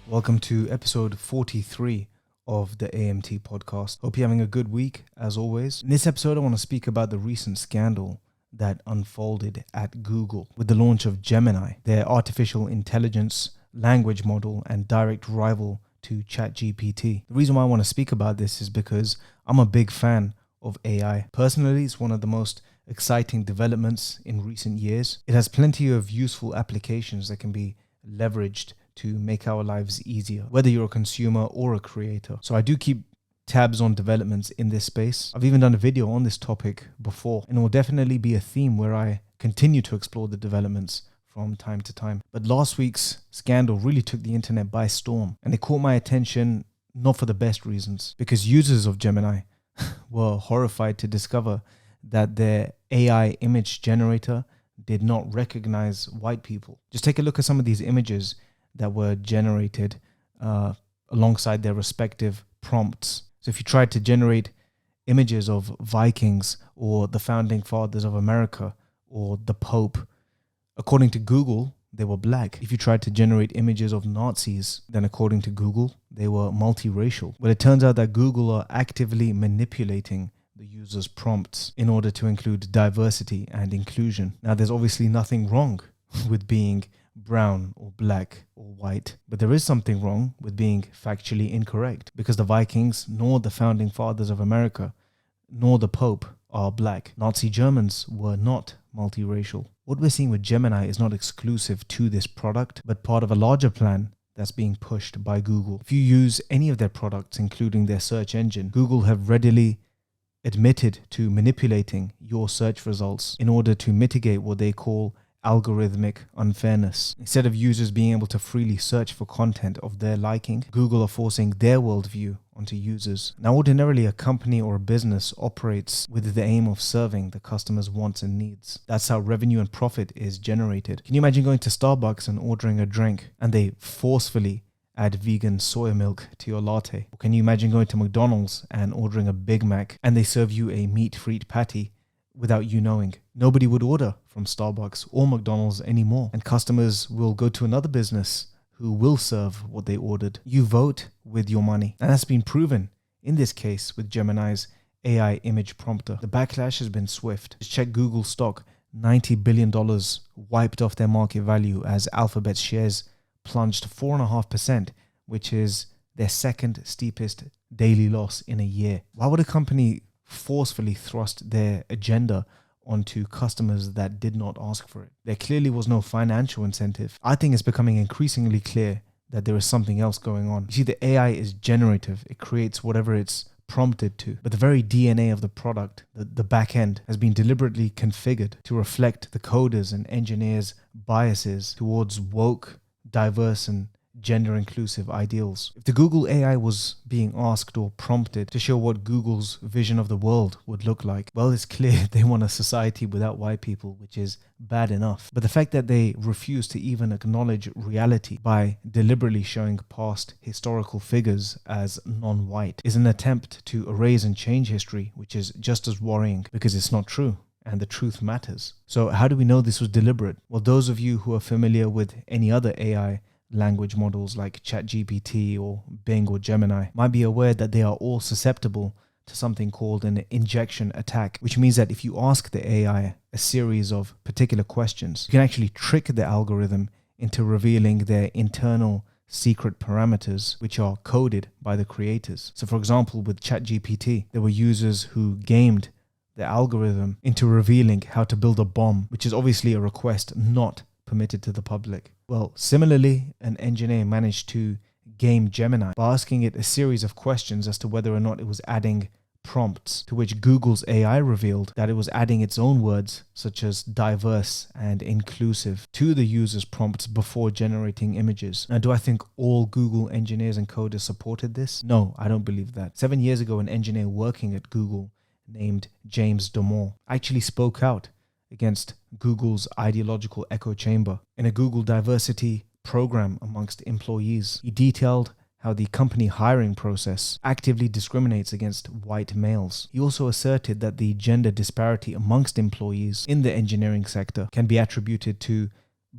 Welcome to episode 43 of the AMT podcast. Hope you're having a good week, as always. In this episode, I want to speak about the recent scandal that unfolded at Google with the launch of Gemini, their artificial intelligence language model and direct rival to ChatGPT. The reason why I want to speak about this is because I'm a big fan of AI. Personally, it's one of the most exciting developments in recent years. It has plenty of useful applications that can be leveraged to make our lives easier, whether you're a consumer or a creator. So I do keep tabs on developments in this space. I've even done a video on this topic before, and it will definitely be a theme where I continue to explore the developments from time to time. But last week's scandal really took the internet by storm, and it caught my attention not for the best reasons, because users of Gemini were horrified to discover that their AI image generator did not recognize white people. Just take a look at some of these images that were generated alongside their respective prompts. So if you tried to generate images of Vikings or the founding fathers of America or the Pope, according to Google, they were black. If you tried to generate images of Nazis, then according to Google, they were multiracial. But it turns out that Google are actively manipulating the user's prompts in order to include diversity and inclusion. Now, there's obviously nothing wrong with being brown or black or white, but there is something wrong with being factually incorrect, because the Vikings, nor the founding fathers of America, nor the Pope are black. Nazi Germans were not multiracial. What we're seeing with Gemini is not exclusive to this product, but part of a larger plan that's being pushed by Google. If you use any of their products, including their search engine, Google have readily admitted to manipulating your search results in order to mitigate what they call algorithmic unfairness. Instead of users being able to freely search for content of their liking, Google are forcing their worldview onto users. Now, ordinarily, a company or a business operates with the aim of serving the customer's wants and needs. That's how revenue and profit is generated. Can you imagine going to Starbucks and ordering a drink and they forcefully add vegan soy milk to your latte? Or can you imagine going to McDonald's and ordering a Big Mac and they serve you a meat-free patty without you knowing? Nobody would order from Starbucks or McDonald's anymore, and customers will go to another business who will serve what they ordered. You vote with your money, and that's been proven in this case with Gemini's AI image prompter. The backlash has been swift. Just check Google stock, $90 billion wiped off their market value as Alphabet's shares plunged 4.5%, which is their second steepest daily loss in a year. Why would a company forcefully thrust their agenda onto customers that did not ask for it? There clearly was no financial incentive. I think it's becoming increasingly clear that there is something else going on. You see, the AI is generative. It creates whatever it's prompted to. But the very DNA of the product, the back end, has been deliberately configured to reflect the coders and engineers' biases towards woke, diverse, and gender-inclusive ideals. If the Google AI was being asked or prompted to show what Google's vision of the world would look like, well, it's clear they want a society without white people, which is bad enough. But the fact that they refuse to even acknowledge reality by deliberately showing past historical figures as non-white is an attempt to erase and change history, which is just as worrying because it's not true. And the truth matters. So how do we know this was deliberate? Well, those of you who are familiar with any other AI language models like ChatGPT or Bing or Gemini might be aware that they are all susceptible to something called an injection attack, which means that if you ask the AI a series of particular questions, you can actually trick the algorithm into revealing their internal secret parameters, which are coded by the creators. So for example, with ChatGPT, there were users who gamed the algorithm into revealing how to build a bomb, which is obviously a request not permitted to the public. Well, similarly, an engineer managed to game Gemini by asking it a series of questions as to whether or not it was adding prompts, to which Google's AI revealed that it was adding its own words, such as diverse and inclusive, to the user's prompts before generating images. Now, do I think all Google engineers and coders supported this? No, I don't believe that. 7 years ago, an engineer working at Google named James Damore actually spoke out against Google's ideological echo chamber in a Google diversity program amongst employees. He detailed how the company hiring process actively discriminates against white males. He also asserted that the gender disparity amongst employees in the engineering sector can be attributed to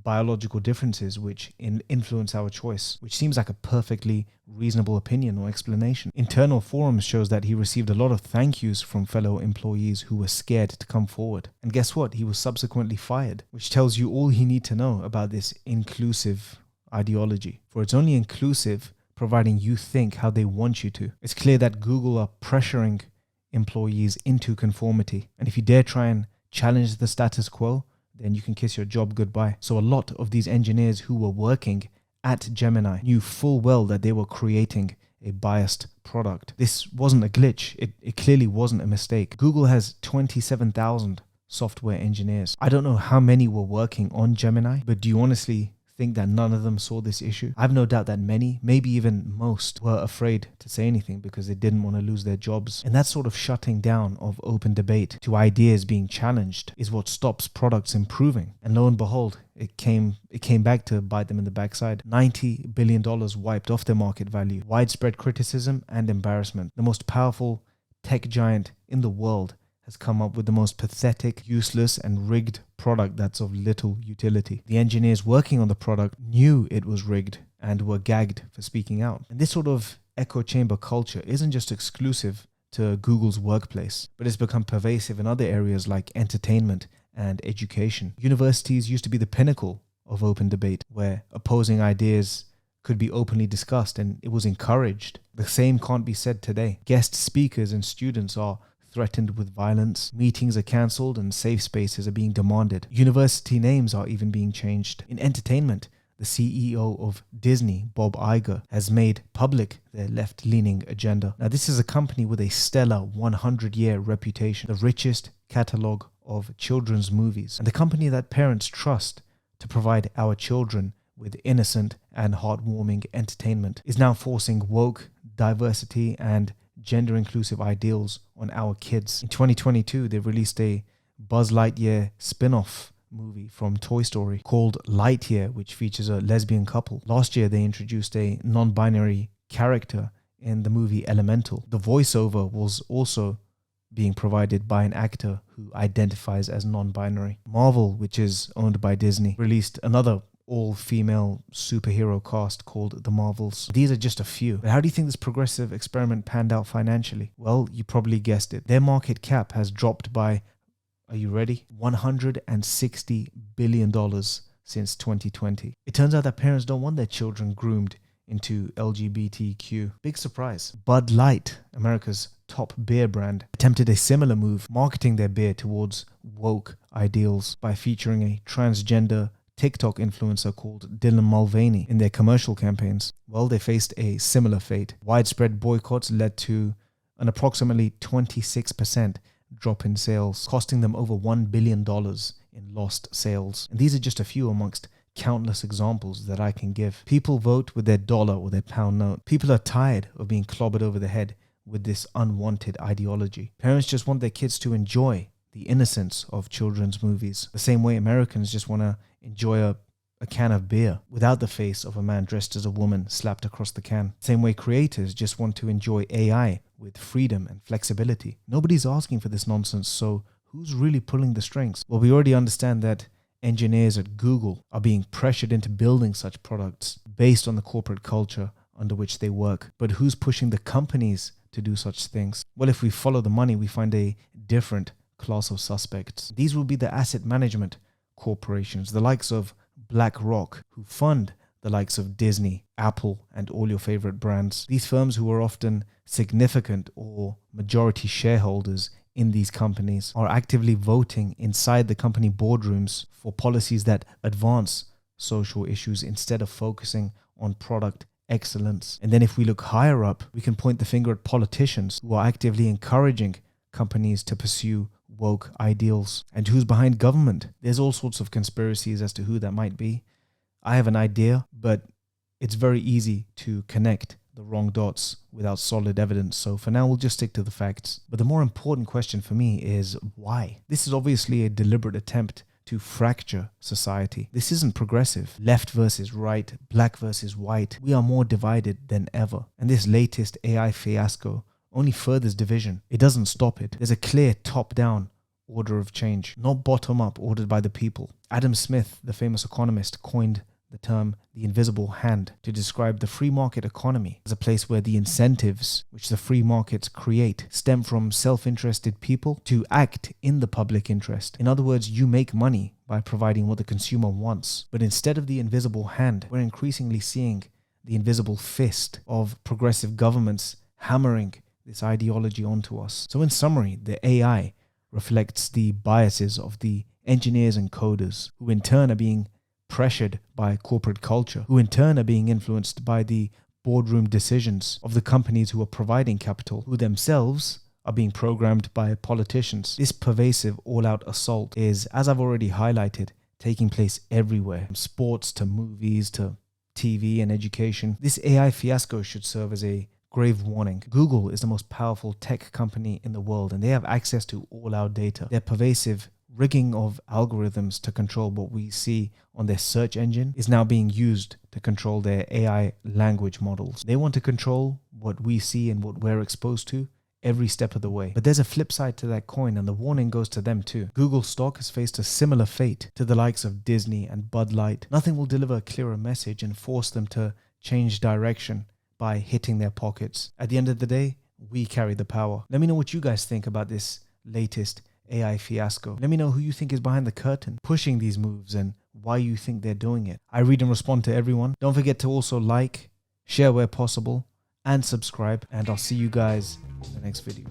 biological differences which influence our choice, which seems like a perfectly reasonable opinion or explanation. Internal forums shows that he received a lot of thank yous from fellow employees who were scared to come forward. And guess what? He was subsequently fired, which tells you all you need to know about this inclusive ideology. For it's only inclusive providing you think how they want you to. It's clear that Google are pressuring employees into conformity. And if you dare try and challenge the status quo, then you can kiss your job goodbye. So a lot of these engineers who were working at Gemini knew full well that they were creating a biased product. This wasn't a glitch. It clearly wasn't a mistake. Google has 27,000 software engineers. I don't know how many were working on Gemini, but do you honestly think that none of them saw this issue? I have no doubt that many, maybe even most, were afraid to say anything because they didn't want to lose their jobs. And that sort of shutting down of open debate to ideas being challenged is what stops products improving. And lo and behold, it came back to bite them in the backside. $90 billion wiped off their market value. Widespread criticism and embarrassment. The most powerful tech giant in the world has come up with the most pathetic, useless, and rigged product that's of little utility. The engineers working on the product knew it was rigged and were gagged for speaking out. And this sort of echo chamber culture isn't just exclusive to Google's workplace, but it's become pervasive in other areas like entertainment and education. Universities used to be the pinnacle of open debate, where opposing ideas could be openly discussed and it was encouraged. The same can't be said today. Guest speakers and students are threatened with violence, meetings are cancelled, and safe spaces are being demanded. University names are even being changed. In entertainment, the CEO of Disney, Bob Iger, has made public their left-leaning agenda. Now, this is a company with a stellar 100-year reputation, the richest catalogue of children's movies, and the company that parents trust to provide our children with innocent and heartwarming entertainment is now forcing woke, diversity, and gender-inclusive ideals on our kids. In 2022, they released a Buzz Lightyear spin-off movie from Toy Story called Lightyear, which features a lesbian couple. Last year, they introduced a non-binary character in the movie Elemental. The voiceover was also being provided by an actor who identifies as non-binary. Marvel, which is owned by Disney, released another all-female superhero cast called The Marvels. These are just a few. But how do you think this progressive experiment panned out financially? Well, you probably guessed it. Their market cap has dropped by, are you ready? $160 billion since 2020. It turns out that parents don't want their children groomed into LGBTQ. Big surprise. Bud Light, America's top beer brand, attempted a similar move, marketing their beer towards woke ideals by featuring a transgender TikTok influencer called Dylan Mulvaney in their commercial campaigns. Well, they faced a similar fate. Widespread boycotts led to an approximately 26% drop in sales, costing them over $1 billion in lost sales. And these are just a few amongst countless examples that I can give. People vote with their dollar or their pound note. People are tired of being clobbered over the head with this unwanted ideology. Parents just want their kids to enjoy the innocence of children's movies, the same way Americans just want to enjoy a can of beer without the face of a man dressed as a woman slapped across the can. Same way creators just want to enjoy AI with freedom and flexibility. Nobody's asking for this nonsense, so who's really pulling the strings? Well, we already understand that engineers at Google are being pressured into building such products based on the corporate culture under which they work. But who's pushing the companies to do such things? Well, if we follow the money, we find a different class of suspects. These will be the asset management corporations, the likes of BlackRock, who fund the likes of Disney, Apple, and all your favorite brands. These firms, who are often significant or majority shareholders in these companies, are actively voting inside the company boardrooms for policies that advance social issues instead of focusing on product excellence. And then if we look higher up, we can point the finger at politicians who are actively encouraging companies to pursue woke ideals. And who's behind government? There's all sorts of conspiracies as to who that might be. I have an idea, but it's very easy to connect the wrong dots without solid evidence. So for now, we'll just stick to the facts. But the more important question for me is why? This is obviously a deliberate attempt to fracture society. This isn't progressive. Left versus right, black versus white. We are more divided than ever. And this latest AI fiasco only furthers division. It doesn't stop it. There's a clear top-down order of change, not bottom up, ordered by the people. Adam Smith, the famous economist, coined the term the invisible hand to describe the free market economy as a place where the incentives which the free markets create stem from self-interested people to act in the public interest. In other words, you make money by providing what the consumer wants. But instead of the invisible hand, we're increasingly seeing the invisible fist of progressive governments hammering this ideology onto us. So in summary, the AI reflects the biases of the engineers and coders, who in turn are being pressured by corporate culture, who in turn are being influenced by the boardroom decisions of the companies who are providing capital, who themselves are being programmed by politicians. This pervasive all-out assault is, as I've already highlighted, taking place everywhere, from sports to movies to TV and education. This AI fiasco should serve as a grave warning. Google is the most powerful tech company in the world, and they have access to all our data. Their pervasive rigging of algorithms to control what we see on their search engine is now being used to control their AI language models. They want to control what we see and what we're exposed to every step of the way. But there's a flip side to that coin, and the warning goes to them too. Google stock has faced a similar fate to the likes of Disney and Bud Light. Nothing will deliver a clearer message and force them to change direction by hitting their pockets. At the end of the day, we carry the power. Let me know what you guys think about this latest AI fiasco. Let me know who you think is behind the curtain pushing these moves and why you think they're doing it. I read and respond to everyone. Don't forget to also like, share where possible, and subscribe. And I'll see you guys in the next video.